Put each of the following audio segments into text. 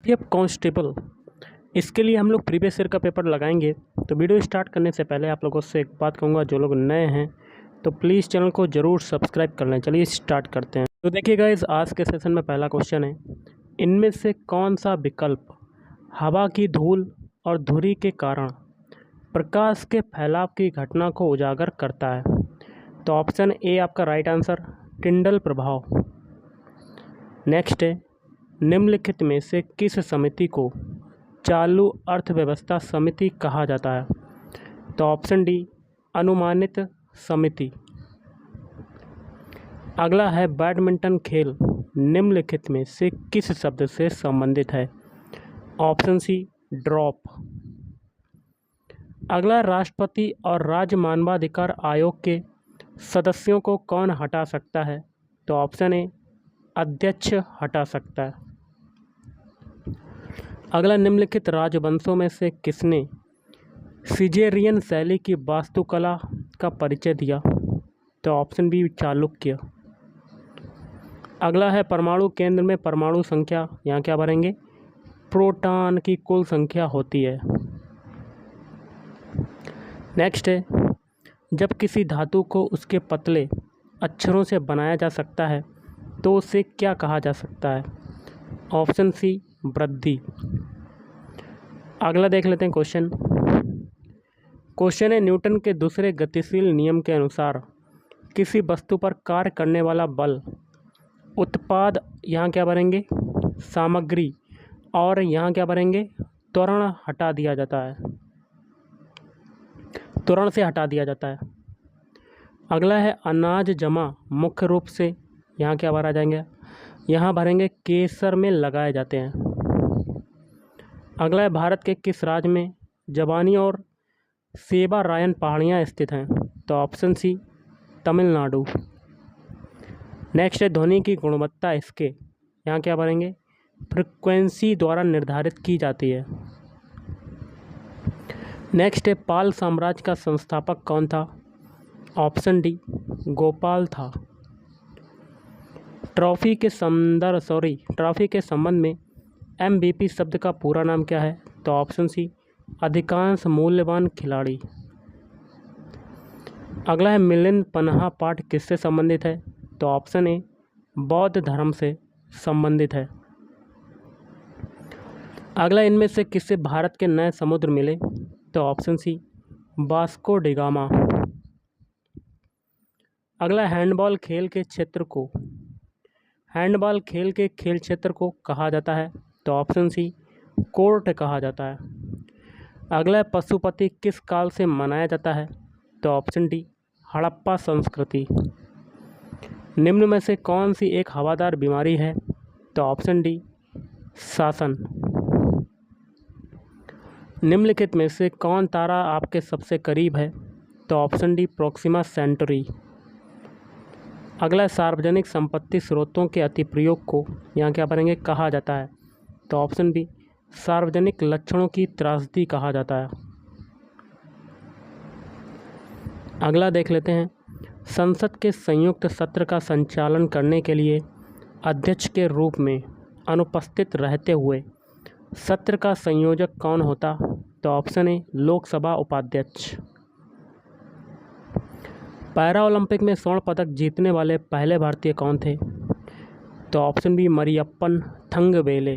अब कांस्टेबल, इसके लिए हम लोग प्रीवियस ईयर का पेपर लगाएंगे। तो वीडियो स्टार्ट करने से पहले आप लोगों से एक बात कहूँगा, जो लोग नए हैं तो प्लीज़ चैनल को ज़रूर सब्सक्राइब कर लें। चलिए स्टार्ट करते हैं। तो देखिए गाइस, आज के सेशन में पहला क्वेश्चन है, इनमें से कौन सा विकल्प हवा की धूल और धुरी के कारण प्रकाश के फैलाव की घटना को उजागर करता है? तो ऑप्शन ए आपका राइट आंसर, टिंडल प्रभाव। नेक्स्ट है, निम्नलिखित में से किस समिति को चालू अर्थव्यवस्था समिति कहा जाता है? तो ऑप्शन डी, अनुमानित समिति। अगला है, बैडमिंटन खेल निम्नलिखित में से किस शब्द से संबंधित है? Option C, drop. अगला, राष्ट्रपति और राज्य मानवाधिकार आयोग के सदस्यों को कौन हटा सकता है? तो ऑप्शन ए, अध्यक्ष हटा सकता है। अगला, निम्नलिखित राजवंशों में से किसने सिजेरियन शैली की वास्तुकला का परिचय दिया? तो ऑप्शन बी, चालुक्य। अगला है, परमाणु केंद्र में परमाणु संख्या, यहाँ क्या भरेंगे? प्रोटॉन की कुल संख्या होती है। नेक्स्ट है, जब किसी धातु को उसके पतले अक्षरों से बनाया जा सकता है तो उसे क्या कहा जा सकता है? ऑप्शन सी, वृद्धि। अगला देख लेते हैं क्वेश्चन। क्वेश्चन है, न्यूटन के दूसरे गतिशील नियम के अनुसार किसी वस्तु पर कार्य करने वाला बल उत्पाद, यहाँ क्या भरेंगे? सामग्री, और यहाँ क्या भरेंगे? त्वरण हटा दिया जाता है, त्वरण से हटा दिया जाता है। अगला है, अनाज जमा मुख्य रूप से, यहाँ क्या भरा जाएंगे? यहाँ भरेंगे केसर में लगाए जाते हैं। अगला है, भारत के किस राज्य में जबानी और सेबा रायन पहाड़ियाँ स्थित हैं? तो ऑप्शन सी, तमिलनाडु। नेक्स्ट है, ध्वनि की गुणवत्ता इसके, यहाँ क्या भरेंगे? फ्रिक्वेंसी द्वारा निर्धारित की जाती है। नेक्स्ट है, पाल साम्राज्य का संस्थापक कौन था? ऑप्शन डी, गोपाल था। ट्रॉफी के संबंध में MVP शब्द का पूरा नाम क्या है? तो ऑप्शन सी, अधिकांश मूल्यवान खिलाड़ी। अगला है, मिलिंद पन्हा पाठ किससे संबंधित है? तो ऑप्शन ए, बौद्ध धर्म से संबंधित है। अगला, इनमें से किससे भारत के नए समुद्र मिले? तो option C, Vasco da Gama. अगला, हैंडबॉल खेल के खेल क्षेत्र को कहा जाता है? तो ऑप्शन सी, कोर्ट कहा जाता है। अगला, पशुपति किस काल से मनाया जाता है? तो ऑप्शन डी, हड़प्पा संस्कृति। निम्न में से कौन सी एक हवादार बीमारी है? तो ऑप्शन डी, शासन। निम्नलिखित में से कौन तारा आपके सबसे करीब है? तो ऑप्शन डी, प्रोक्सिमा सेंटरी। अगला, सार्वजनिक संपत्ति स्रोतों के अतिप्रयोग को, यहाँ क्या भरेंगे? कहा जाता है? तो ऑप्शन बी, सार्वजनिक लक्षणों की त्रासदी कहा जाता है। अगला देख लेते हैं, संसद के संयुक्त सत्र का संचालन करने के लिए अध्यक्ष के रूप में अनुपस्थित रहते हुए सत्र का संयोजक कौन होता? तो ऑप्शन ए, लोकसभा उपाध्यक्ष। पैरा ओलंपिक में स्वर्ण पदक जीतने वाले पहले भारतीय कौन थे? तो ऑप्शन बी, मरियप्पन थंगवेले।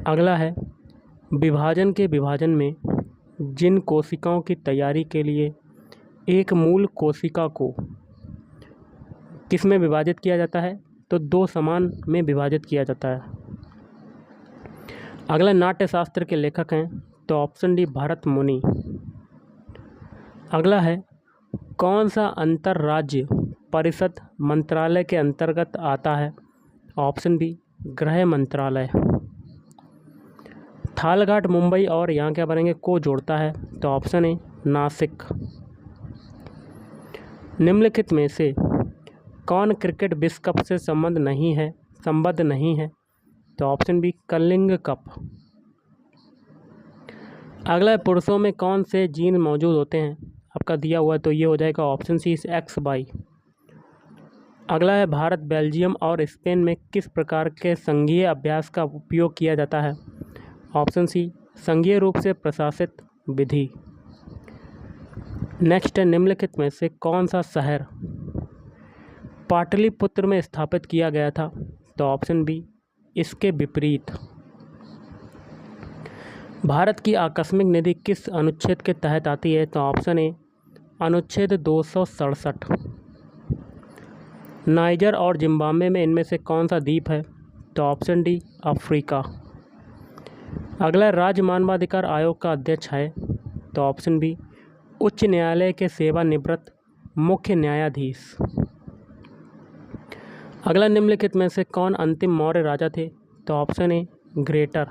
अगला है, विभाजन में जिन कोशिकाओं की तैयारी के लिए एक मूल कोशिका को किस में विभाजित किया जाता है? तो 2 समान में विभाजित किया जाता है। अगला, नाट्यशास्त्र के लेखक हैं? तो ऑप्शन डी, भरत मुनि। अगला है, कौन सा अंतर्राज्य परिषद मंत्रालय के अंतर्गत आता है? ऑप्शन बी, गृह मंत्रालय। थालघाट मुंबई और यहाँ क्या बनेंगे? को जोड़ता है? तो ऑप्शन ए, नासिक। निम्नलिखित में से कौन क्रिकेट विश्व कप से संबद्ध नहीं है? तो ऑप्शन बी, कलिंग कप। अगला, पुरुषों में कौन से जीन मौजूद होते हैं? आपका दिया हुआ है, तो ये हो जाएगा ऑप्शन सी, XY। अगला है भारत, बेल्जियम और स्पेन में किस प्रकार के संघीय अभ्यास का उपयोग किया जाता है? ऑप्शन सी, संघीय रूप से प्रशासित विधि। नेक्स्ट है, निम्नलिखित में से कौन सा शहर पाटलिपुत्र में स्थापित किया गया था? तो ऑप्शन बी, इसके विपरीत। भारत की आकस्मिक निधि किस अनुच्छेद के तहत आती है? तो ऑप्शन ए, अनुच्छेद 267। नाइजर और जिम्बाब्वे में इनमें से कौन सा द्वीप है? तो ऑप्शन डी, अफ्रीका। अगला राज्य मानवाधिकार आयोग का अध्यक्ष है? तो ऑप्शन बी, उच्च न्यायालय के सेवानिवृत्त मुख्य न्यायाधीश। अगला, निम्नलिखित में से कौन अंतिम मौर्य राजा थे? तो ऑप्शन ए, ग्रेटर।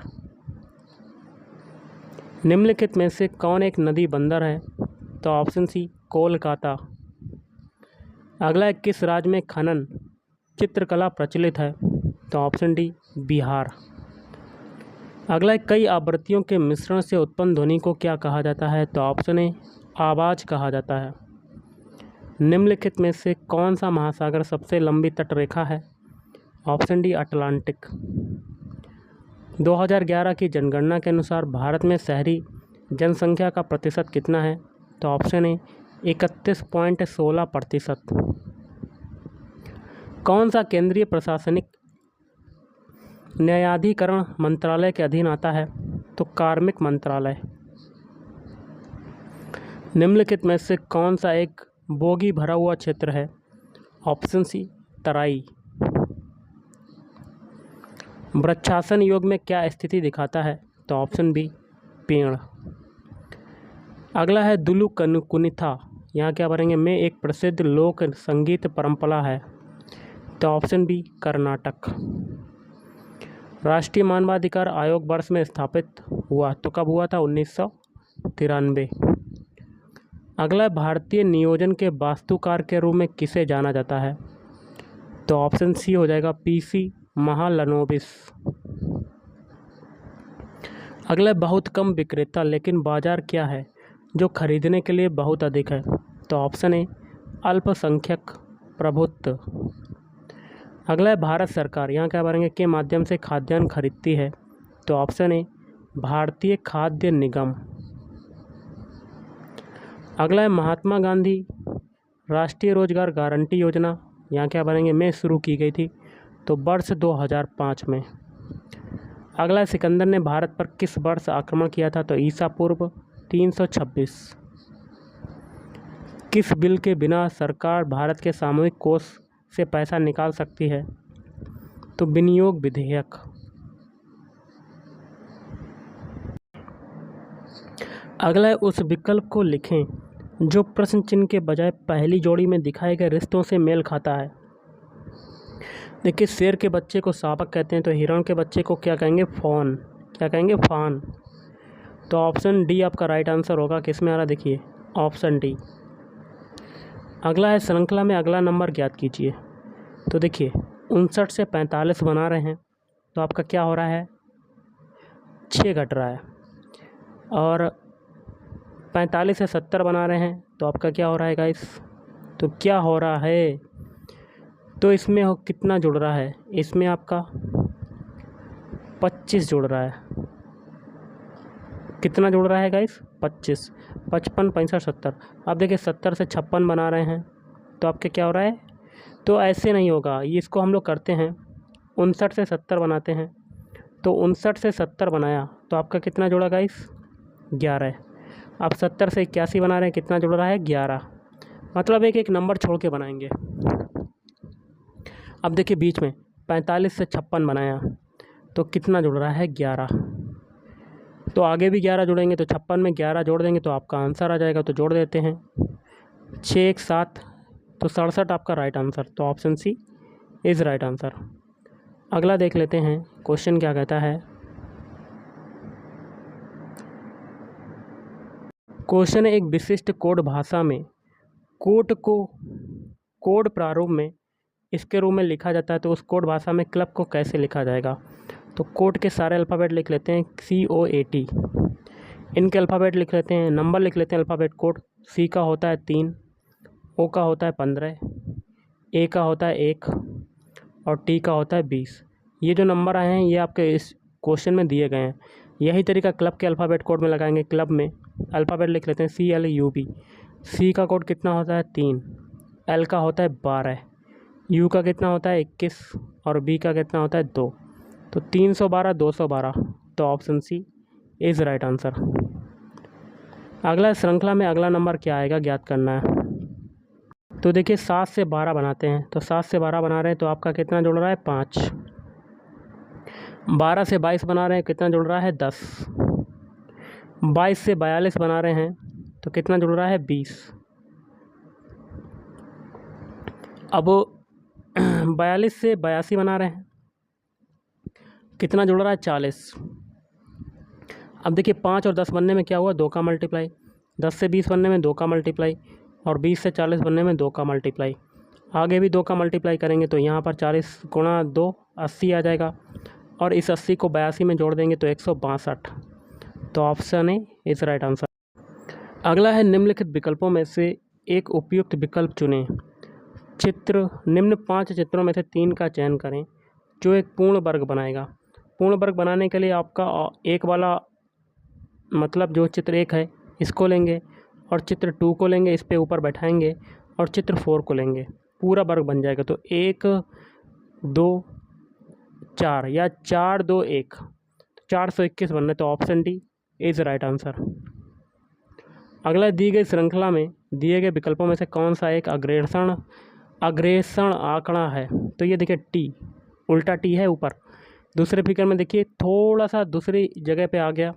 निम्नलिखित में से कौन एक नदी बंदर है? तो ऑप्शन सी, कोलकाता। अगला है, किस राज्य में खनन चित्रकला प्रचलित है? तो ऑप्शन डी, बिहार। अगला है, कई आवृत्तियों के मिश्रण से उत्पन्न ध्वनि को क्या कहा जाता है? तो ऑप्शन ए, आवाज़ कहा जाता है। निम्नलिखित में से कौन सा महासागर सबसे लंबी तटरेखा है? Option D, Atlantic. 2011 की जनगणना के अनुसार भारत में शहरी जनसंख्या का प्रतिशत कितना है? तो ऑप्शन ए, 31.16%। कौन सा केंद्रीय प्रशासनिक न्यायाधिकरण मंत्रालय के अधीन आता है? तो कार्मिक मंत्रालय। निम्नलिखित में से कौन सा एक बोगी भरा हुआ क्षेत्र है? ऑप्शन सी, तराई। वृक्षासन योग में क्या स्थिति दिखाता है? तो ऑप्शन बी, पेड़। अगला है, दुलु कुनिथा यहाँ क्या भरेंगे में एक प्रसिद्ध लोक संगीत परंपरा है? तो ऑप्शन बी, कर्नाटक। राष्ट्रीय मानवाधिकार आयोग वर्ष में स्थापित हुआ तो कब हुआ था? 1993। अगला, भारतीय नियोजन के वास्तुकार के रूप में किसे जाना जाता है? तो ऑप्शन सी हो जाएगा, पीसी महालनोबिस। अगला, बहुत कम विक्रेता लेकिन बाजार क्या है जो खरीदने के लिए बहुत अधिक है? तो ऑप्शन ए, अल्पसंख्यक प्रभुत्व। अगला है, भारत सरकार यहाँ क्या भरेंगे के माध्यम से खाद्यान्न खरीदती है? तो ऑप्शन ए, भारतीय खाद्य निगम। अगला है, महात्मा गांधी राष्ट्रीय रोजगार गारंटी योजना यहाँ क्या भरेंगे में शुरू की गई थी? तो वर्ष 2005 में। अगला है, सिकंदर ने भारत पर किस वर्ष आक्रमण किया था? तो ईसा पूर्व 326। किस बिल के बिना सरकार भारत के सामूहिक कोष से पैसा निकाल सकती है? तो विनियोग विधेयक। अगला है, उस विकल्प को लिखें जो प्रश्न चिन्ह के बजाय पहली जोड़ी में दिखाए गए रिश्तों से मेल खाता है। देखिए, शेर के बच्चे को शावक कहते हैं, तो हिरण के बच्चे को क्या कहेंगे? फॉन। क्या कहेंगे? फान। तो ऑप्शन डी आपका राइट आंसर होगा। किस में आ रहा देखिए, ऑप्शन डी। अगला है, श्रृंखला में अगला नंबर ज्ञात कीजिए। तो देखिए, 59 से 45 बना रहे हैं तो आपका क्या हो रहा है? 6 घट रहा है। और 45 से 70 बना रहे हैं तो आपका क्या हो रहा है गाइस? तो क्या हो रहा है? तो इसमें कितना जुड़ रहा है? इसमें आपका 25 जुड़ रहा है। कितना जुड़ रहा है गाइस? 25। 55, 65, 70। अब देखिए, 70 से 56 बना रहे हैं तो आपके क्या हो रहा है? तो ऐसे नहीं होगा, ये इसको हम लोग करते हैं 59 से 70 बनाते हैं। तो 59 से 70 बनाया तो आपका कितना जुड़ा गाइस? 11। अब 70 से 81 बना रहे हैं, कितना जुड़ रहा है? 11। मतलब एक एक नंबर छोड़ के बनाएंगे। अब देखिए, बीच में 45 से 56 बनाया तो कितना जुड़ रहा है? 11। तो आगे भी 11 जुड़ेंगे तो 56 में 11 जोड़ देंगे तो आपका आंसर आ जाएगा। तो जोड़ देते हैं 6 1 7, तो 67 आपका राइट आंसर। तो option C is right answer. अगला देख लेते हैं क्वेश्चन क्या कहता है। क्वेश्चन है, एक विशिष्ट कोड भाषा में कोड को कोड प्रारूप में इसके रूप में लिखा जाता है तो उस कोड भाषा में क्लब को कैसे लिखा जाएगा? तो कोड के सारे अल्फ़ाबेट लिख लेते हैं, COAT। इनके अल्फ़ाबेट लिख लेते हैं, नंबर लिख लेते हैं अल्फ़ाबेट कोड। C का होता है 3, O का होता है 15, ए का होता है 1 और टी का होता है 20। ये जो नंबर आए हैं ये आपके इस क्वेश्चन में दिए गए हैं। यही तरीका क्लब के अल्फ़ाबेट कोड में लगाएंगे। क्लब में अल्फ़ाबेट लिख लेते हैं CLUB। सी का कोड कितना होता है 3, एल का होता है 12, यू का कितना होता है 21 और बी का कितना होता है 2। तो 312 212, तो option C is right answer. अगला श्रृंखला में अगला नंबर क्या आएगा ज्ञात करना है। तो देखिए 7 से 12 बनाते हैं, तो 7 से 12 बना रहे हैं तो आपका कितना जुड़ रहा है 5। 12 से 22 बना रहे हैं, कितना जुड़ रहा है 10। 22 से 42 बना रहे हैं तो कितना जुड़ रहा है 20। अब 42 से 82 बना रहे हैं, कितना जुड़ रहा है 40। अब देखिए 5 और 10 बनने में क्या हुआ 2 का मल्टीप्लाई, 10 से 20 बनने में 2 का मल्टीप्लाई और 20 से 40 बनने में 2 का मल्टीप्लाई। आगे भी 2 का मल्टीप्लाई करेंगे तो यहाँ पर 40 गुणा 2 80 आ जाएगा और इस 80 को 82 में जोड़ देंगे तो 162। तो option A is right answer. अगला है निम्नलिखित विकल्पों में से एक उपयुक्त विकल्प चुनें। चित्र, निम्न 5 चित्रों में से 3 का चयन करें जो एक पूर्ण वर्ग बनाएगा। पूर्ण वर्ग बनाने के लिए आपका एक वाला मतलब जो चित्र 1 है इसको लेंगे और चित्र 2 को लेंगे, इस पे ऊपर बैठाएंगे और चित्र 4 को लेंगे, पूरा वर्ग बन जाएगा। तो 1 2 4 या 4 2 1, 421 बनना है। तो option D is right answer. अगला, दी गई श्रृंखला में दिए गए विकल्पों में से कौन सा एक अग्रेषण आंकड़ा है। तो ये देखिए टी, उल्टा टी है ऊपर। दूसरे फिगर में देखिए थोड़ा सा दूसरी जगह पे आ गया,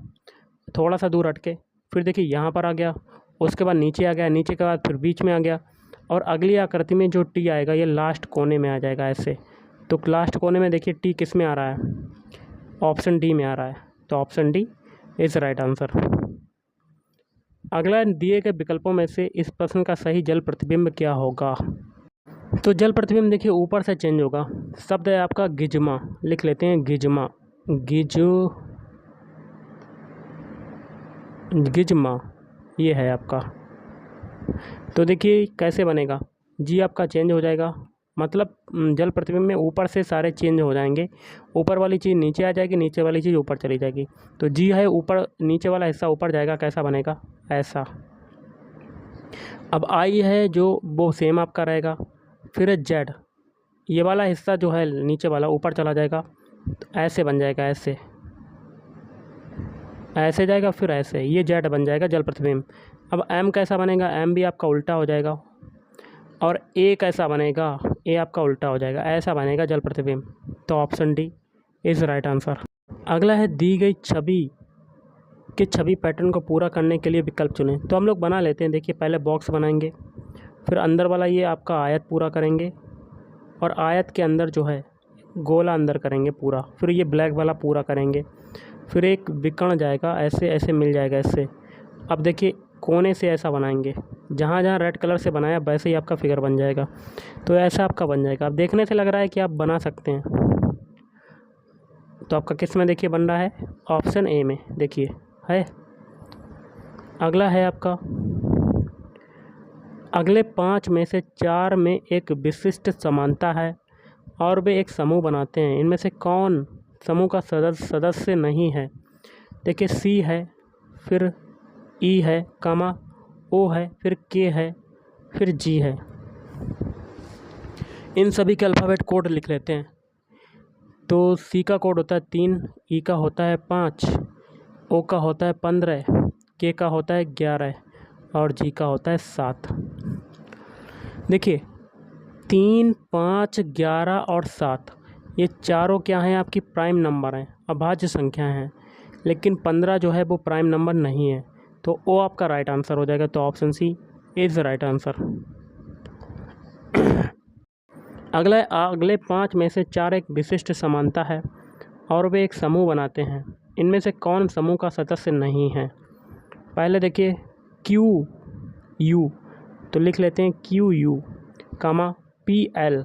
थोड़ा सा दूर हट के, फिर देखिए यहाँ पर आ गया, उसके बाद नीचे आ गया, नीचे के बाद फिर बीच में आ गया और अगली आकृति में जो टी आएगा ये लास्ट कोने में आ जाएगा ऐसे। तो लास्ट कोने में देखिए टी किस में आ रहा है, ऑप्शन डी में आ रहा है। तो option D is right answer. अगला, दिए गए विकल्पों में से इस प्रश्न का सही जल प्रतिबिंब क्या होगा। तो जल प्रतिबिंब देखिए ऊपर से चेंज होगा। शब्द है आपका गिजमा, लिख लेते हैं गिजमा, गिजमा ये है आपका। तो देखिए कैसे बनेगा, जी आपका चेंज हो जाएगा, मतलब जल प्रतिबिंब में ऊपर से सारे चेंज हो जाएंगे। ऊपर वाली चीज़ नीचे आ जाएगी, नीचे वाली चीज़ ऊपर चली जाएगी। तो जी है ऊपर, नीचे वाला हिस्सा ऊपर जाएगा, कैसा बनेगा ऐसा। अब आई है जो वो सेम आपका रहेगा। फिर है जेड, ये वाला हिस्सा जो है नीचे वाला ऊपर चला जाएगा, तो ऐसे बन जाएगा, ऐसे ऐसे जाएगा, फिर ऐसे, ये जेड बन जाएगा जल प्रतिबिंब। अब एम कैसा बनेगा, एम भी आपका उल्टा हो जाएगा और ए कैसा बनेगा, ए आपका उल्टा हो जाएगा, ऐसा बनेगा जल प्रतिबिंब। तो option D is right answer. अगला है दी गई छवि के छवि पैटर्न को पूरा करने के लिए विकल्प चुनें। तो हम लोग बना लेते हैं। देखिए पहले बॉक्स बनाएंगे, फिर अंदर वाला ये आपका आयत पूरा करेंगे और आयत के अंदर जो है गोला अंदर करेंगे पूरा, फिर ये ब्लैक वाला पूरा करेंगे, फिर एक विकर्ण जाएगा, ऐसे ऐसे मिल जाएगा ऐसे। अब देखिए कोने से ऐसा बनाएंगे, जहाँ जहाँ रेड कलर से बनाया वैसे ही आपका फिगर बन जाएगा। तो ऐसा आपका बन जाएगा। अब देखने से लग रहा है कि आप बना सकते हैं। तो आपका किस में देखिए बन रहा है, ऑप्शन ए में देखिए है। अगला है आपका, अगले 5 में से 4 में एक विशिष्ट समानता है और वे एक समूह बनाते हैं। इनमें से कौन समूह का सदस्य नहीं है। देखिए सी है, फिर ई है, कामा ओ है, फिर के है, फिर जी है। इन सभी के अल्फ़ाबेट कोड लिख लेते हैं। तो सी का कोड होता है 3, ई का होता है 5, ओ का होता है 15, के का होता है 11 और जी का होता है 7। देखिए 3, 5, 11 और 7 ये चारों क्या हैं, आपकी प्राइम नंबर हैं, अभाज्य संख्या हैं। लेकिन 15 जो है वो प्राइम नंबर नहीं है, तो ओ आपका राइट आंसर हो जाएगा। तो option C is right answer. अगला, अगले 5 में से 4 एक विशिष्ट समानता है और वे एक समूह बनाते हैं। इनमें से कौन समूह का सदस्य नहीं है। पहले देखिए क्यू यू, तो लिख लेते हैं क्यू यू, कामा पी एल,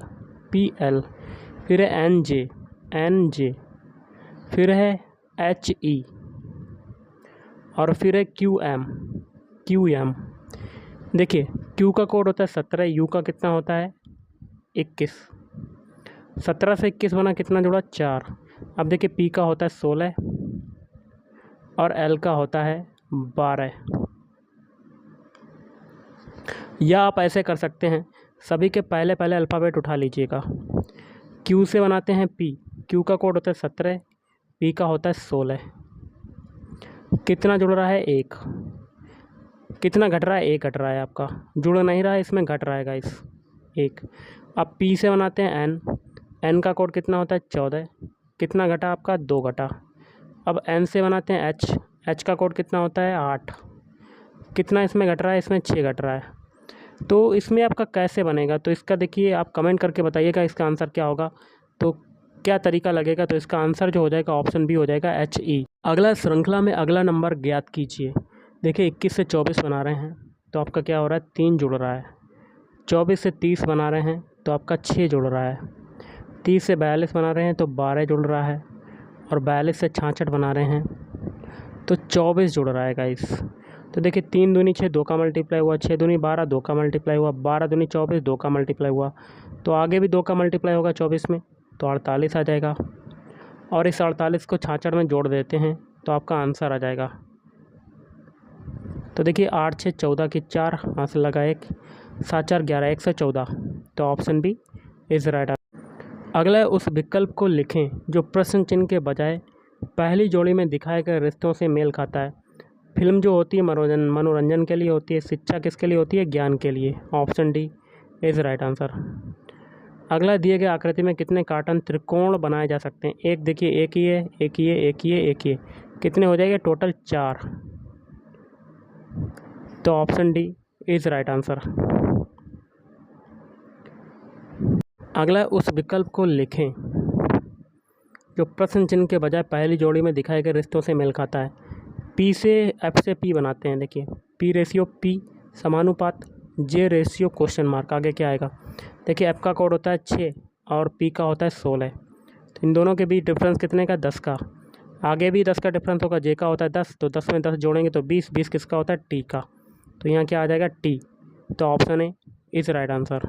फिर है एन जे, फिर है एच ई और फिर है क्यू एम। देखिए क्यू का कोड होता है 17, यू का कितना होता है 21। 17 से 21 बना, कितना जुड़ा 4। अब देखिए P का होता है 16 और L का होता है 12। या आप ऐसे कर सकते हैं, सभी के पहले पहले अल्फ़ाबेट उठा लीजिएगा। Q से बनाते हैं P, Q का कोड होता है 17, P का होता है 16। कितना जुड़ रहा है 1, कितना घट रहा है 1 घट रहा है आपका, जुड़ नहीं रहा है, इसमें घट रहा है गाइस 1। अब P से बनाते हैं N, N का कोड कितना होता है 14, कितना घटा आपका 2 घटा। अब N से बनाते हैं H, H का कोड कितना होता है 8, कितना इसमें घट रहा है, इसमें 6 घट रहा है। तो इसमें आपका कैसे बनेगा, तो इसका देखिए आप कमेंट करके बताइएगा इसका आंसर क्या होगा, तो क्या तरीका लगेगा। तो इसका आंसर जो हो जाएगा ऑप्शन बी हो जाएगा HE। अगला श्रृंखला में अगला नंबर ज्ञात कीजिए। देखिए 21 से 24 बना रहे हैं तो आपका क्या हो रहा है 3 जुड़ रहा है। 24 से 30 बना रहे हैं तो आपका 6 जुड़ रहा है। 30 से 42 बना रहे हैं तो 12 जुड़ रहा है। और 42 से 66 बना रहे हैं तो 24 जुड़ रहा है गाइस। तो देखिए 3 दूनी 6, 2 का मल्टीप्लाई हुआ, 6 दूनी 12, 2 का मल्टीप्लाई हुआ, 12 दूनी 24, 2 का मल्टीप्लाई हुआ। तो आगे भी 2 का मल्टीप्लाई होगा 24 में, तो 48 आ जाएगा। और इस 48 को 66 में जोड़ देते हैं तो आपका आंसर आ जाएगा। तो देखिए 8 6 14 की 4, हाथ से लगा 1, 7 4 11, 114। तो ऑप्शन बी इज राइट। अगला उस विकल्प को लिखें जो प्रश्न चिन्ह के बजाय पहली जोड़ी में दिखाए गए रिश्तों से मेल खाता है। फिल्म जो होती है मनोरंजन के लिए होती है, शिक्षा किसके लिए होती है, ज्ञान के लिए। Option D is right answer. अगला दिए गए आकृति में कितने कार्टन त्रिकोण बनाए जा सकते हैं। एक देखिए, एक ही है, एक ही है, एक ही है, एक ही है, कितने हो जाएंगे टोटल 4। तो option D is right answer. अगला उस विकल्प को लिखें जो प्रश्न चिन्ह के बजाय पहली जोड़ी में दिखाए गए रिश्तों से मेल खाता है। पी से एफ से पी बनाते हैं। देखिए पी रेशियो पी समानुपात जे रेशियो क्वेश्चन मार्क, आगे क्या आएगा। देखिए एफ का कोड होता है 6 और पी का होता है 16। तो इन दोनों के बीच डिफरेंस कितने का 10 का। आगे भी 10 का डिफरेंस होगा, जे का होता है 10, तो 10 में 10 जोड़ेंगे तो 20, 20 किसका होता है टी का। तो यहाँ क्या आ जाएगा टी। तो option A is right answer.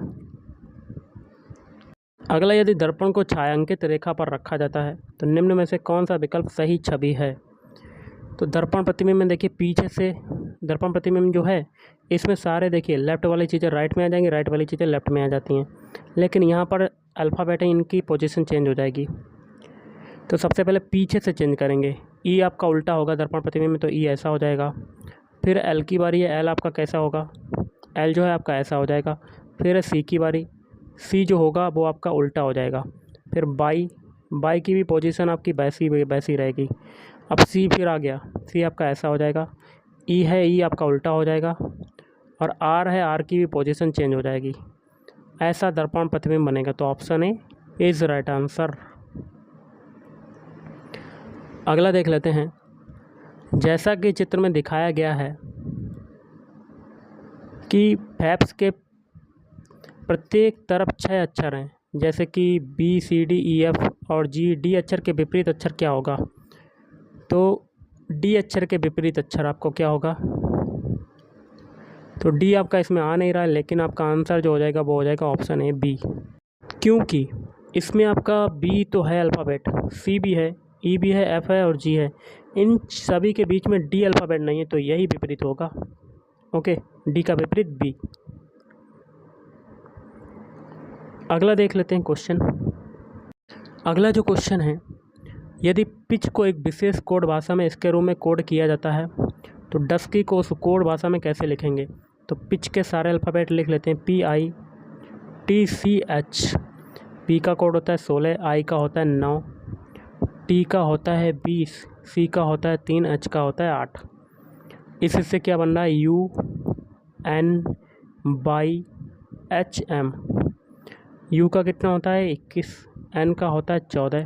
अगला, यदि दर्पण को छायांकित रेखा पर रखा जाता है तो निम्न में से कौन सा विकल्प सही छवि है। तो दर्पण प्रतिबिंब में देखिए पीछे से दर्पण प्रतिबिंब जो है इसमें सारे देखिए लेफ़्ट वाली चीज़ें राइट में आ जाएंगी, राइट वाली चीज़ें लेफ़्ट में आ जाती हैं, लेकिन यहाँ पर अल्फ़ाबेट है, इनकी पोजीशन चेंज हो जाएगी। तो सबसे पहले पीछे से चेंज करेंगे। ई आपका उल्टा होगा दर्पण प्रतिबिंब में, तो ई ऐसा हो जाएगा। फिर एल की बारी है, एल आपका कैसा होगा, एल जो है आपका ऐसा हो जाएगा। फिर है सी की बारी, सी जो होगा वो आपका उल्टा हो जाएगा। फिर बाई की भी पोजीशन आपकी वैसी रहेगी। अब सी फिर आ गया, सी आपका ऐसा हो जाएगा। ई है, ई आपका उल्टा हो जाएगा। और आर है, आर की भी पोजीशन चेंज हो जाएगी। ऐसा दर्पण प्रतिबिंब बनेगा। तो option A is right answer. अगला देख लेते हैं। जैसा कि चित्र में दिखाया गया है कि फैप्स के प्रत्येक तरफ 6 अक्षर हैं, जैसे कि B C D E F और जी। डी अक्षर के विपरीत अक्षर क्या होगा। तो डी अक्षर के विपरीत अक्षर आपको क्या होगा। तो डी आपका इसमें आ नहीं रहा है, लेकिन आपका आंसर जो हो जाएगा वो हो जाएगा ऑप्शन ए बी, क्योंकि इसमें आपका बी तो है अल्फ़ाबेट, सी भी है, ई भी है, एफ है और जी है। इन सभी के बीच में डी अल्फ़ाबेट नहीं है, तो यही विपरीत होगा। ओके, डी का विपरीत बी। अगला देख लेते हैं क्वेश्चन। अगला जो क्वेश्चन है, यदि पिच को एक विशेष कोड भाषा में इसके रूप में कोड किया जाता है तो डस्की को उस कोड भाषा में कैसे लिखेंगे। तो पिच के सारे अल्फ़ाबेट लिख लेते हैं। PITCH। पी का कोड होता है 16, आई का होता है 9, टी का होता है 20, सी का होता है 3, एच का होता है 8। इससे क्या बन रहा है UNBHM। यू का कितना होता है 21, एन का होता है 14,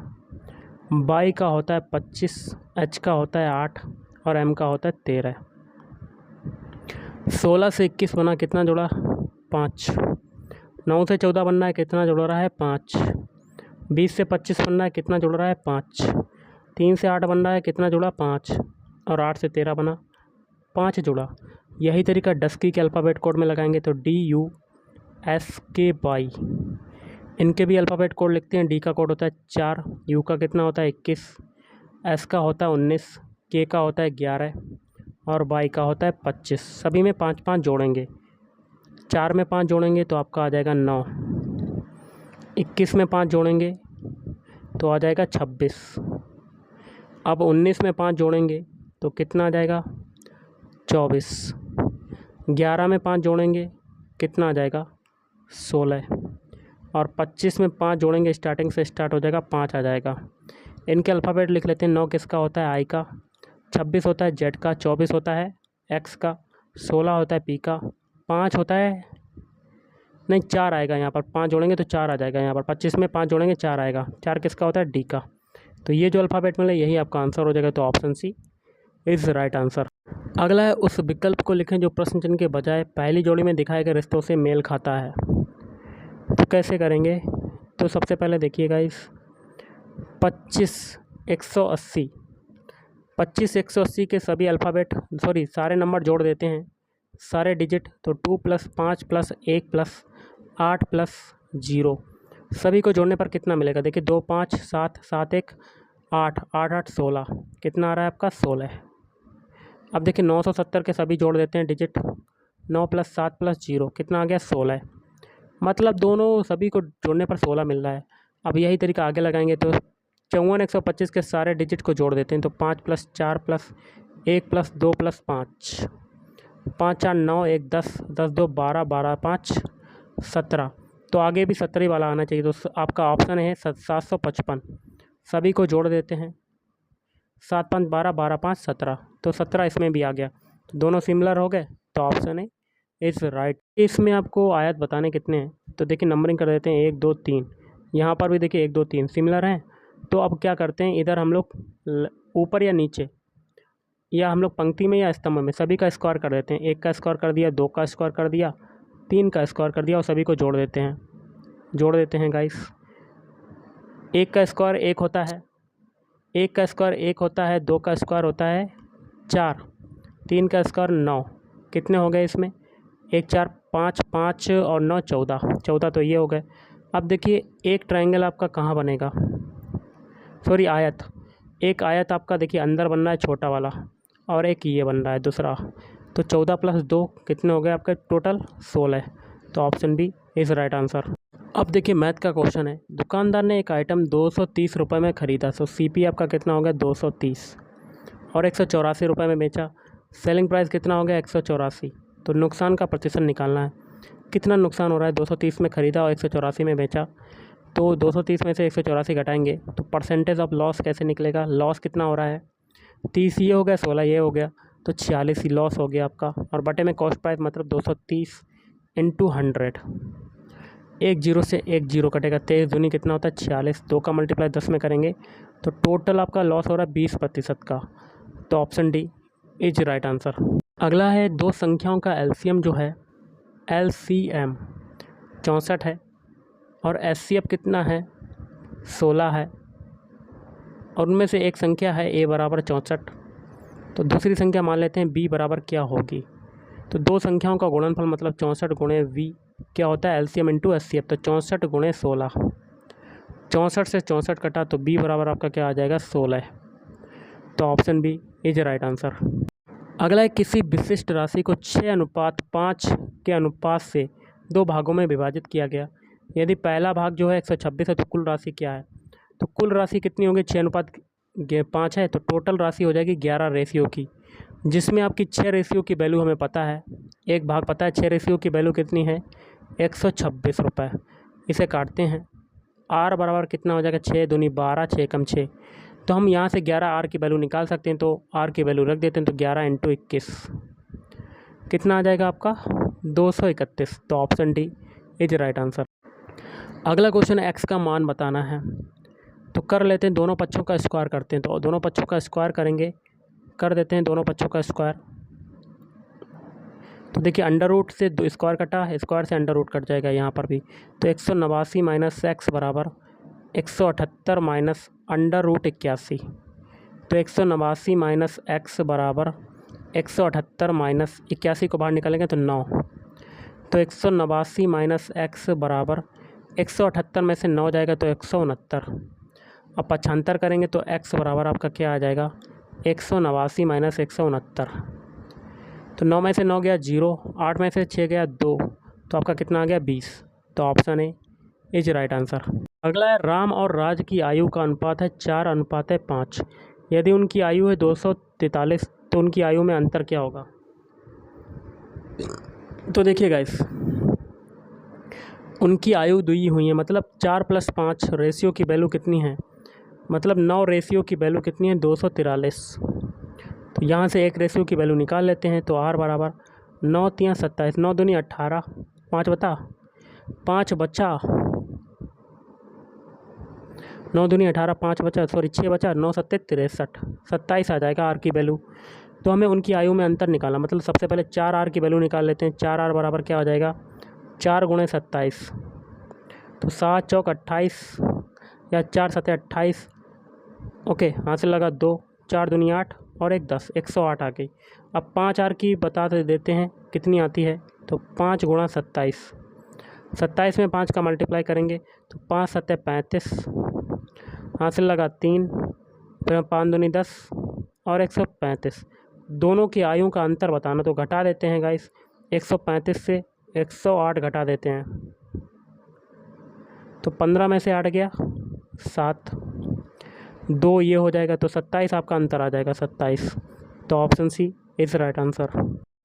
बाई का होता है 25, एच का होता है 8 और एम का होता है 13। 16 से 21 बना, कितना जुड़ा 5। 9 से 14 बनना है, कितना जुड़ रहा है 5। 20 से 25 बनना है, कितना जुड़ रहा है 5। 3 से 8 बन रहा है, कितना जुड़ा 5। और 8 से 13 बना, 5 जुड़ा। यही तरीका डस्की के अल्फ़ाबेट कोड में लगाएंगे तो DUSKY। इनके भी अल्फ़ाबेट कोड लिखते हैं। डी का कोड होता है 4, यू का कितना होता है 21, एस का होता है 19, के का होता है 11 और वाई का होता है 25। सभी में 5-5 जोड़ेंगे। 4 में 5 जोड़ेंगे तो आपका आ जाएगा 9, 21 में 5 जोड़ेंगे तो आ जाएगा 26। अब 19 में 5 जोड़ेंगे तो कितना आ जाएगा 24। 11 में 5 जोड़ेंगे कितना आ जाएगा 16 और 25 में 5 जोड़ेंगे, स्टार्टिंग से स्टार्ट हो जाएगा 5 आ जाएगा। इनके अल्फ़ाबेट लिख लेते हैं। 9 किसका होता है आई का, 26 होता है जेड का, 24 होता है एक्स का, 16 होता है पी का, 5 होता है नहीं 4 आएगा यहाँ पर, 5 जोड़ेंगे तो 4 आ जाएगा यहाँ पर। 25 में 5 जोड़ेंगे 4 आएगा। 4 किसका होता है डी का। तो ये जो अल्फ़ाबेट मिले यही आपका आंसर हो जाएगा। तो option C is right answer. अगला है उस विकल्प को लिखें जो प्रश्न चिन्ह के बजाय पहली जोड़ी में दिखाए गए रिश्तों से मेल खाता है। तो कैसे करेंगे, तो सबसे पहले देखिएगा इस 25 180, 25 180 के सभी अल्फ़ाबेट सारे नंबर जोड़ देते हैं, सारे डिजिट। तो 2 + 5 + 1 + 8 + 0 सभी को जोड़ने पर कितना मिलेगा। देखिए 2 5 7 7 1 8 8 8 16 कितना आ रहा है आपका 16। अब देखिए 970 के सभी जोड़ देते हैं डिजिट। 9 + 7 + 0 कितना आ गया 16। मतलब दोनों सभी को जोड़ने पर 16 मिल रहा है। अब यही तरीका आगे लगाएंगे तो 54 125 के सारे डिजिट को जोड़ देते हैं। तो 5 + 4 + 1 + 2 + 5 5 4 9 1 10 10 2 12 12 5 17। तो आगे भी 17 वाला आना चाहिए। तो आपका ऑप्शन है 755। सभी को जोड़ देते हैं। 7 5 12 12 5 17। तो 17 इसमें भी आ गया। तो दोनों सिमिलर हो गए। तो ऑप्शन है इज़ राइट। इसमें आपको आयत बताने कितने हैं। तो देखिए नंबरिंग कर देते हैं 1 2 3। यहाँ पर भी देखिए 1 2 3 सिमिलर हैं। तो अब क्या करते हैं, इधर हम लोग ऊपर या नीचे या हम लोग पंक्ति में या स्तंभ में सभी का स्क्वायर कर देते हैं। 1 का स्क्वायर कर दिया, 2 का स्क्वायर कर दिया, 3 का स्क्वायर कर दिया और सभी को जोड़ देते हैं गाइस। 1 का स्क्वायर 1 होता है, 1 का स्क्वायर 1 होता है, 2 का स्क्वायर होता है 4, 3 का स्क्वायर 9। कितने हो गए इसमें 1 4 5 5 और 9 14 14। तो ये हो गए। अब देखिए एक ट्रायंगल आपका कहाँ बनेगा, आयत। एक आयत आपका देखिए अंदर बन रहा है छोटा वाला और एक ये बन रहा है दूसरा। तो 14 + 2 कितने हो गए आपके टोटल 16। तो option B is right answer. अब देखिए मैथ का क्वेश्चन है। दुकानदार ने एक आइटम 230 रुपये में ख़रीदा। सो सीपी आपका कितना हो गया 230 और 184 रुपये में बेचा। सेलिंग प्राइस कितना हो गया 184। तो नुकसान का प्रतिशत निकालना है। कितना नुकसान हो रहा है, 230 में ख़रीदा और 184 में बेचा। तो 230 में से 184 घटाएंगे तो परसेंटेज ऑफ लॉस कैसे निकलेगा। लॉस कितना हो रहा है 30 ये हो गया, 16 ये हो गया, तो 46 ही लॉस हो गया आपका। और बटे में कॉस्ट प्राइस मतलब 230 × 100। एक जीरो से एक जीरो कटेगा, 23 दूनी कितना होता है 46। 2 का मल्टीप्लाई 10 में करेंगे तो टोटल आपका लॉस हो रहा है 20% का। तो option D is right answer. अगला है दो संख्याओं का एलसीएम जो है LCM 64 है और SCF कितना है 16 है और उनमें से एक संख्या है A = 64। तो दूसरी संख्या मान लेते हैं B बराबर क्या होगी। तो दो संख्याओं का गुणनफल मतलब 64 × V क्या होता है LCM × SCF। तो 64 × 16, 64 से 64 कटा तो B बराबर आपका क्या आ जाएगा 16। तो option B is right answer. अगला है किसी विशिष्ट राशि को 6:5 के अनुपात से 2 भागों में विभाजित किया गया। यदि पहला भाग जो है 126 है तो कुल राशि क्या है। तो कुल राशि कितनी होगी 6:5 है तो टोटल राशि हो जाएगी 11 रेशियो की, जिसमें आपकी 6 रेशियो की वैल्यू हमें पता है। एक भाग पता है 6 रेशियो की वैल्यू कितनी है 126 रुपये। इसे काटते हैं R बराबर कितना हो जाएगा 6 दूनी 12 6 कम 6। तो हम यहाँ से 11 R की वैल्यू निकाल सकते हैं। तो R की वैल्यू रख देते हैं। तो 11 × 21 कितना आ जाएगा आपका 231। तो option D is right answer. अगला क्वेश्चन X का मान बताना है। तो कर लेते हैं दोनों पक्षों का स्क्वायर करते हैं। तो दोनों पक्षों का स्क्वायर करेंगे, कर देते हैं दोनों पक्षों का स्क्वायर। तो देखिए √ से स्क्वायर कटा, स्क्वायर से √ कट जाएगा यहाँ पर भी। तो 189 - x बराबर 178 - √81। तो 189 - x बराबर 178 - 81 को बाहर निकालेंगे तो 9। तो 189 - x बराबर 178 में से 9 जाएगा तो 169। अब 75 करेंगे तो x बराबर आपका क्या आ जाएगा, 189 माइनस 169। तो 9 में से 9 गया 0, 8 में से 6 गया 2, तो आपका कितना आ गया 20। तो option A is right answer. अगला है राम और राज की आयु का अनुपात है 4:5। यदि उनकी आयु है 243 तो उनकी आयु में अंतर क्या होगा। तो देखिए गाइस, उनकी आयु दुई हुई है, मतलब 4 + 5 रेशियो की वैल्यू कितनी है, मतलब 9 रेशियो की वैल्यू कितनी है 243। तो यहाँ से एक रेशियो की वैल्यू निकाल लेते हैं। तो r बराबर 9 × 3 = 27, 9 दूनी 18, 5 बता 5 बचा, 9 दूनी 18, 5 बचा, सॉरी 6 बचा, 9 × 7 = 63, 27 आ जाएगा r की वैल्यू। तो हमें उनकी आयु में अंतर निकालना, मतलब सबसे पहले 4r की वैल्यू निकाल लेते हैं। 4r बराबर क्या हो जाएगा, 4 × 27, तो 7 चौक 28 या 4 7 28। ओके, हासिल लगा 2, 4 दूनी 8 और 1 10, 108 आ गई। अब 5r की बता देते हैं कितनी आती है। तो 5 × 27, 27 में 5 का मल्टीप्लाई करेंगे तो 5 7 35, हासिल लगा 3, फिर 5 दूनी 10 और 135। दोनों की आयु का अंतर बताना, तो घटा देते हैं गाइस। 135 से 108 घटा देते हैं, तो 15 में से 8 गया 7, 2 ये हो जाएगा, तो 27 आपका अंतर आ जाएगा 27। तो option C is right answer.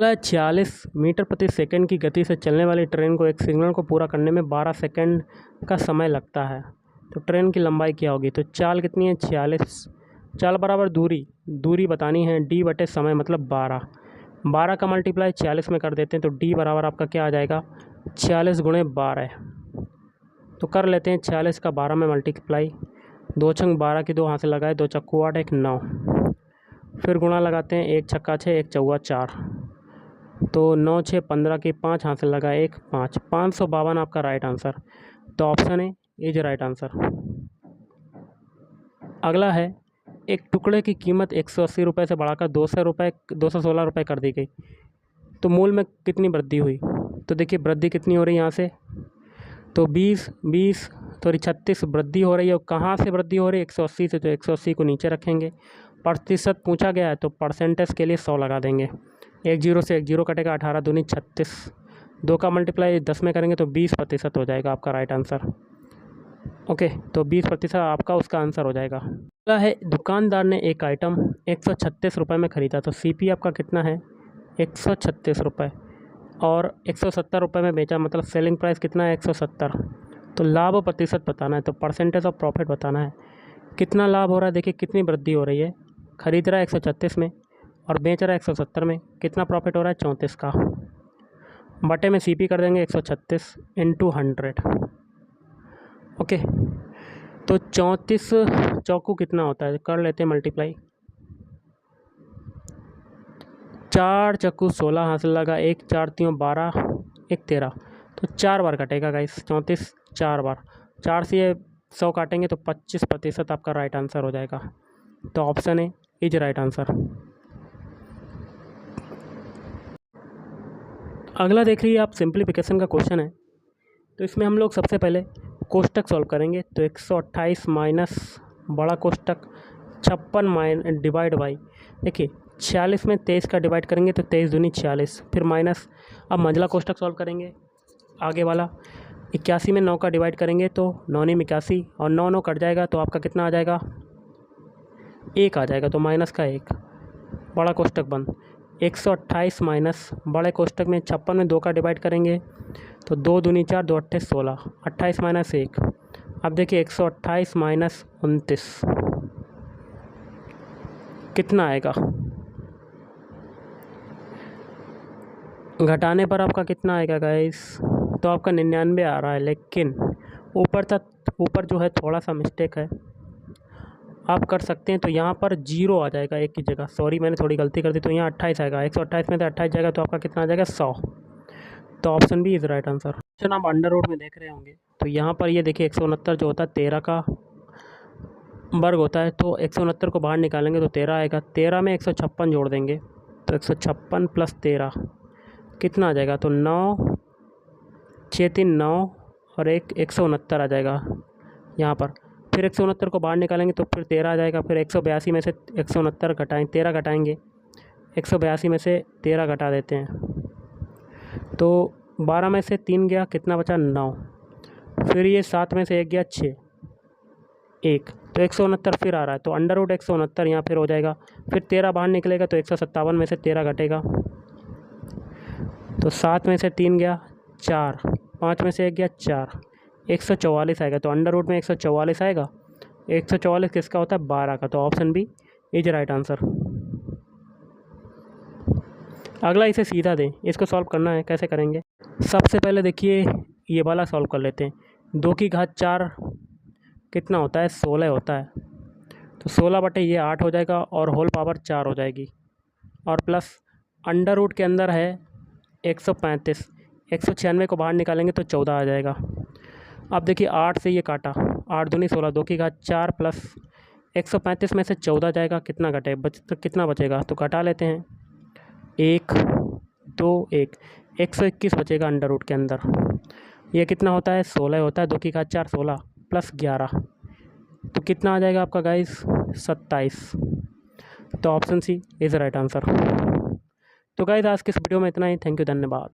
46 metre प्रति सेकंड की गति से चलने वाली ट्रेन को एक सिग्नल को पूरा करने में 12 सेकंड का समय लगता है। तो ट्रेन की लंबाई क्या होगी। तो चाल कितनी है 46, चाल बराबर दूरी बतानी है, d बटे समय मतलब 12, 12 का मल्टीप्लाई 46 में कर देते हैं। तो d बराबर आपका क्या आ जाएगा 46 × 12। तो कर लेते हैं 46 का 12 में मल्टीप्लाई, 2 छंग 12 की 2 हासिल लगाए, 2 चक्कू 8 1 9, फिर गुणा लगाते हैं, 1 छक्का 6 1 चौवा 4, तो 9 6 15 की 5 हासिल लगाए 1 5, 552 आपका राइट आंसर। तो option A is right answer. अगला है, एक टुकड़े की कीमत 180 रुपये से बढ़ाकर 216 रुपये कर दी गई, तो मूल में कितनी वृद्धि हुई। तो देखिए वृद्धि कितनी हो रही है यहाँ से, तो 20 तो 36 वृद्धि हो रही है। और कहाँ से वृद्धि हो रही है 180 से, तो 180 को नीचे रखेंगे। प्रतिशत पूछा गया है तो परसेंटेज के लिए 100 लगा देंगे। 1 0 से 1 0 कटेगा, 18 दूनी 36, 2 का मल्टीप्लाई 10 में करेंगे तो 20% हो जाएगा आपका राइट आंसर। ओके, तो 20% आपका उसका आंसर हो जाएगा। अगला है, दुकानदार ने एक आइटम 136 रुपये में ख़रीदा, तो CP आपका कितना है 136 रुपये, और 170 रुपये में बेचा, मतलब सेलिंग प्राइस कितना है 170। तो लाभ प्रतिशत बताना है, तो परसेंटेज ऑफ प्रॉफिट बताना है, कितना लाभ हो रहा है। देखिए कितनी वृद्धि हो रही है, ख़रीद रहा है 136 में और बेच रहा है 170 में, कितना प्रॉफिट हो रहा है 34 का। बटे में CP कर देंगे 136 × 100। ओके, तो 34 चौकू कितना होता है, कर लेते हैं मल्टीप्लाई, 4 चक्कू 16 हासिल लगा, 1 4 3 12 1 13, तो 4 बार कटेगा गाइस 34 4 बार, 4 से 100 काटेंगे तो 25% आपका राइट आंसर हो जाएगा। तो option A is right answer. अगला देख लीजिए आप, सिंप्लीफिकेशन का क्वेश्चन है। तो इसमें हम लोग सबसे पहले कोष्टक सॉल्व करेंगे। तो 128 माइनस बड़ा कोष्टक 56 डिवाइड बाई, देखिए 46 में 23 का डिवाइड करेंगे तो 23 दूनी 46, फिर माइनस। अब मंझला कोष्टक सॉल्व करेंगे, आगे वाला 81 में 9 का डिवाइड करेंगे तो 9 9 81, और 9 9 कट जाएगा तो आपका कितना आ जाएगा 1 आ जाएगा, तो माइनस का 1, बड़ा कोष्टक बंद। 128 माइनस बड़े कोष्टक में 56 में 2 का डिवाइड करेंगे तो 2 दूनी 4, 2 8 16, 28 माइनस 1। अब देखिए 128 माइनस 29 कितना आएगा, घटाने पर आपका कितना आएगा गाइस, तो आपका 99 आ रहा है, लेकिन ऊपर जो है थोड़ा सा मिस्टेक है, आप कर सकते हैं। तो यहाँ पर 0 आ जाएगा एक की जगह, सॉरी मैंने थोड़ी गलती कर दी, तो यहाँ 28 आएगा, 128 में से 28 जाएगा तो आपका कितना आ जाएगा 100। तो option B is right answer. Question आप अंडर रूट में देख रहे होंगे, तो यहाँ पर ये देखिए 169 जो होता है 13 का वर्ग होता है, तो 169 को बाहर निकालेंगे तो 13 आएगा, 13 में 156 जोड़ देंगे तो 156 + 13 कितना आ जाएगा, तो 9 6 3 9 और एक 169 आ जाएगा यहाँ पर। फिर 169 को बाहर निकालेंगे तो फिर 13 आ जाएगा। फिर 182 में से 169 घटाएँ 13 घटाएँगे, 182 में से 13 घटा देते हैं तो 12 में से 3 गया, कितना बचा 9। फिर ये 7 में से 1 गया 6, 1, तो 169 फिर आ रहा है तो अंडर रूट 169 यहाँ फिर हो जाएगा। फिर 13 बाहर निकलेगा तो 157 में से 13 घटेगा तो 7 में से 3 गया 4, 5 में से 1 गया 4, 144 आएगा। तो अंडर रूट में 144 आएगा। 144 किसका होता है 12 का, तो option B is right answer. अगला इसे सीधा दें, इसको सॉल्व करना है। कैसे करेंगे? सबसे पहले देखिए ये वाला सॉल्व कर लेते हैं। 2 की घात 4 कितना होता है 16 होता है, तो 16 बटे ये 8 हो जाएगा और होल पावर 4 हो जाएगी। और प्लस अंडर रूट के अंदर है 135, 196 को बाहर निकालेंगे तो 14 आ जाएगा। अब देखिए 8 से ये काटा, 8 दूनी 16, 2 की घात 4 प्लस 135 में से 14 जाएगा, कितना घटे तो कितना बचेगा, तो घटा लेते हैं 1 2 1, 121 बचेगा अंडर रूट के अंदर। ये कितना होता है 16 होता है, 2 की घात 4 16 प्लस 11, तो कितना आ जाएगा आपका गाइस 27। तो option C is right answer. तो गाइस आज के इस वीडियो में इतना ही। थैंक यू, धन्यवाद।